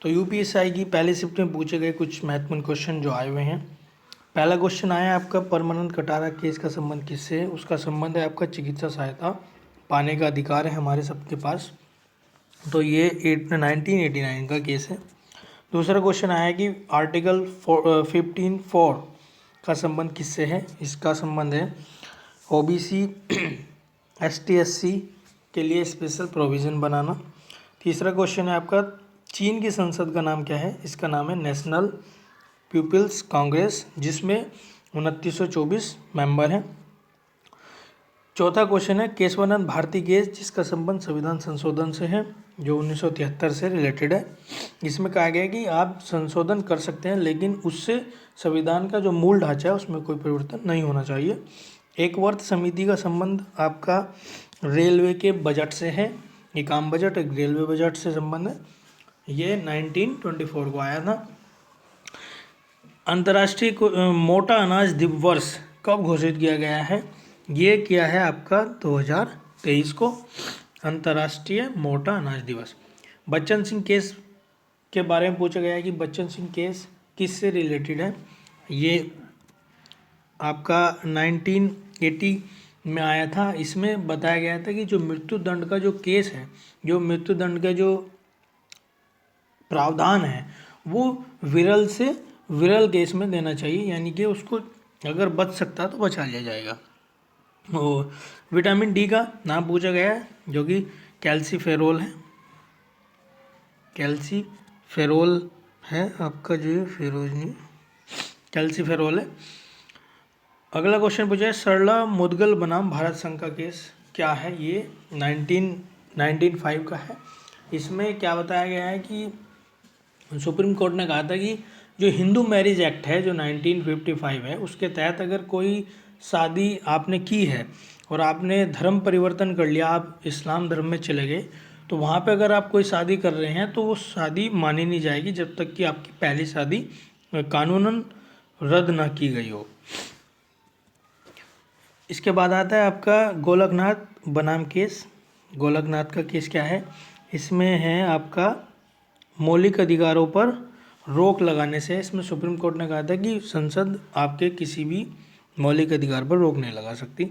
तो यूपीएससी की पहली शिफ्ट में पूछे गए कुछ महत्वपूर्ण क्वेश्चन जो आए हुए हैं। पहला क्वेश्चन आया है आपका, परमानंद कटारा केस का संबंध किससे है? उसका संबंध है आपका चिकित्सा सहायता पाने का अधिकार है हमारे सबके पास। तो ये 1989 का केस है। दूसरा क्वेश्चन आया कि आर्टिकल 15(4) का संबंध किससे है? इसका संबंध है ओबीसी ST SC के लिए स्पेशल प्रोविज़न बनाना। तीसरा क्वेश्चन है आपका, चीन की संसद का नाम क्या है? इसका नाम है नेशनल पीपल्स कांग्रेस, जिसमें 2924 मेंबर हैं। चौथा क्वेश्चन है केशवानंद भारती केस, जिसका संबंध संविधान संशोधन से है जो 1973 से रिलेटेड है। इसमें कहा गया है कि आप संशोधन कर सकते हैं लेकिन उससे संविधान का जो मूल ढांचा है उसमें कोई परिवर्तन नहीं होना चाहिए। एक वर्ष समिति का संबंध आपका रेलवे के बजट से है। एक आम बजट, एक रेलवे बजट से संबंध है। ये 1924 को आया था। अंतर्राष्ट्रीय मोटा अनाज दिवस कब घोषित किया गया है? ये किया है आपका 2023 को, अंतर्राष्ट्रीय मोटा अनाज दिवस। बच्चन सिंह केस के बारे में पूछा गया है कि बच्चन सिंह केस किससे रिलेटेड है? ये आपका 1980 में आया था। इसमें बताया गया था कि जो मृत्यु दंड का जो केस है, जो मृत्यु दंड का जो प्रावधान है वो विरल से विरल केस में देना चाहिए, यानी कि उसको अगर बच सकता तो बचा लिया जाएगा। और विटामिन डी का नाम पूछा गया है जो कि कैल्सीफेरोल है। कैल्सीफेरोल है आपका, जो फेरोजनी कैल्सीफेरोल है। अगला क्वेश्चन पूछा है सरला मुदगल बनाम भारत संघ का केस क्या है? ये 1995 का है। इसमें क्या बताया गया है कि सुप्रीम कोर्ट ने कहा था कि जो हिंदू मैरिज एक्ट है जो 1955 है, उसके तहत अगर कोई शादी आपने की है और आपने धर्म परिवर्तन कर लिया, आप इस्लाम धर्म में चले गए, तो वहाँ पे अगर आप कोई शादी कर रहे हैं तो वो शादी मानी नहीं जाएगी जब तक कि आपकी पहली शादी कानूनन रद्द ना की गई हो। इसके बाद आता है आपका गोलकनाथ बनाम केस। गोलकनाथ का केस क्या है? इसमें है आपका मौलिक अधिकारों पर रोक लगाने से। इसमें सुप्रीम कोर्ट ने कहा था कि संसद आपके किसी भी मौलिक अधिकार पर रोक नहीं लगा सकती।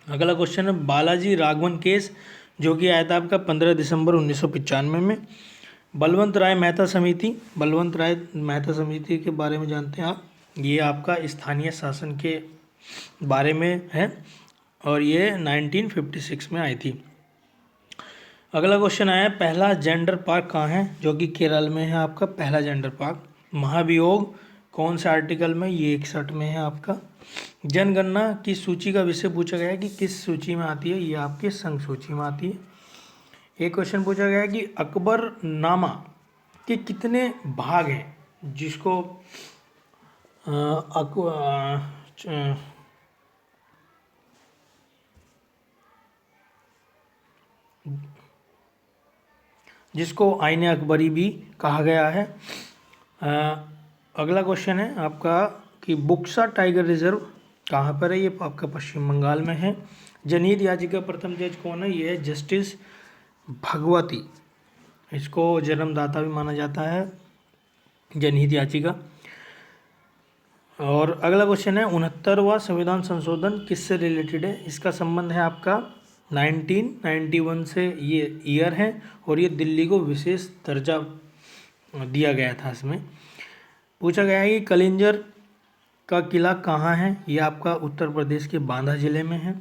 अगला क्वेश्चन है बालाजी राघवन केस, जो कि आया था आपका 15 दिसंबर 1995 में। बलवंत राय मेहता समिति, बलवंत राय मेहता समिति के बारे में जानते हैं आप? ये आपका स्थानीय शासन के बारे में है और ये 1956 में आई थी। अगला क्वेश्चन आया पहला जेंडर पार्क कहाँ है? जो कि केरल में है आपका पहला जेंडर पार्क। महाभियोग कौन से आर्टिकल में? ये 61 में है आपका। जनगणना की सूची का विषय पूछा गया है कि किस सूची में आती है? ये आपके संघ सूची में आती है। एक क्वेश्चन पूछा गया है कि अकबरनामा के कितने भाग हैं? जिसको जिसको आईने अकबरी भी कहा गया है। अगला क्वेश्चन है आपका कि बुक्सा टाइगर रिजर्व कहाँ पर है? ये आपका पश्चिम बंगाल में है। जनहित याचिका प्रथम जज कौन है? ये है जस्टिस भगवती। इसको जन्मदाता भी माना जाता है जनहित याचिका। और अगला क्वेश्चन है 69वां संविधान संशोधन किससे रिलेटेड है? इसका संबंध है आपका 1991 से, ये ईयर है और ये दिल्ली को विशेष दर्जा दिया गया था। इसमें पूछा गया है कि कलिंजर का किला कहाँ है? ये आपका उत्तर प्रदेश के बांदा जिले में है।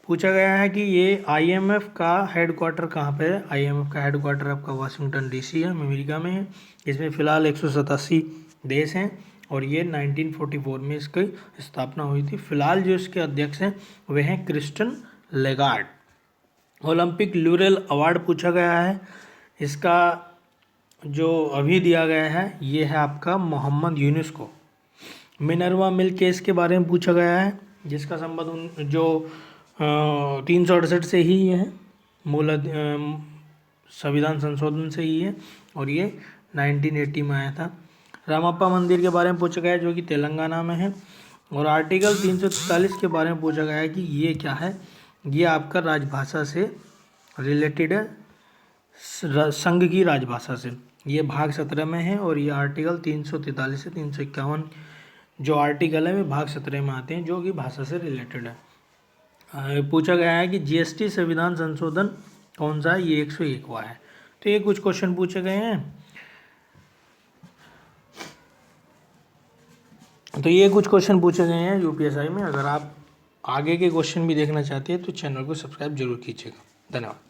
पूछा गया है कि ये IMF का हेडक्वार्टर कहाँ पे है? IMF का हेडक्वार्टर आपका वाशिंगटन DC है, अमेरिका में है। इसमें फ़िलहाल 187 देश हैं और ये 1944 में इसकी स्थापना हुई थी। फिलहाल जो इसके अध्यक्ष हैं वे हैं क्रिस्टन लेगार्ड। ओलंपिक ल्यूरेल अवार्ड पूछा गया है। इसका जो अभी दिया गया है ये है आपका मोहम्मद यूनुस को। मिनर्वा मिल केस के बारे में पूछा गया है, जिसका संबंध जो 368 से ही है, मूल संविधान संशोधन से ही है और ये 1980 में आया था। रामप्पा मंदिर के बारे में पूछा गया है जो कि तेलंगाना में है। और आर्टिकल 343 के बारे में पूछा गया है कि ये क्या है? ये आपका राजभाषा से रिलेटेड है, संघ की राजभाषा से। ये भाग 17 में है और ये आर्टिकल 343 से 351 जो आर्टिकल है वे भाग 17 में आते हैं जो कि भाषा से रिलेटेड है। पूछा गया है कि जीएसटी संविधान संशोधन कौन सा है, ये 101वां है। तो ये कुछ क्वेश्चन पूछे गए हैं। तो ये कुछ क्वेश्चन पूछे गए हैं यूपीएसआई में। अगर आप आगे के क्वेश्चन भी देखना चाहते हैं तो चैनल को सब्सक्राइब जरूर कीजिएगा। धन्यवाद।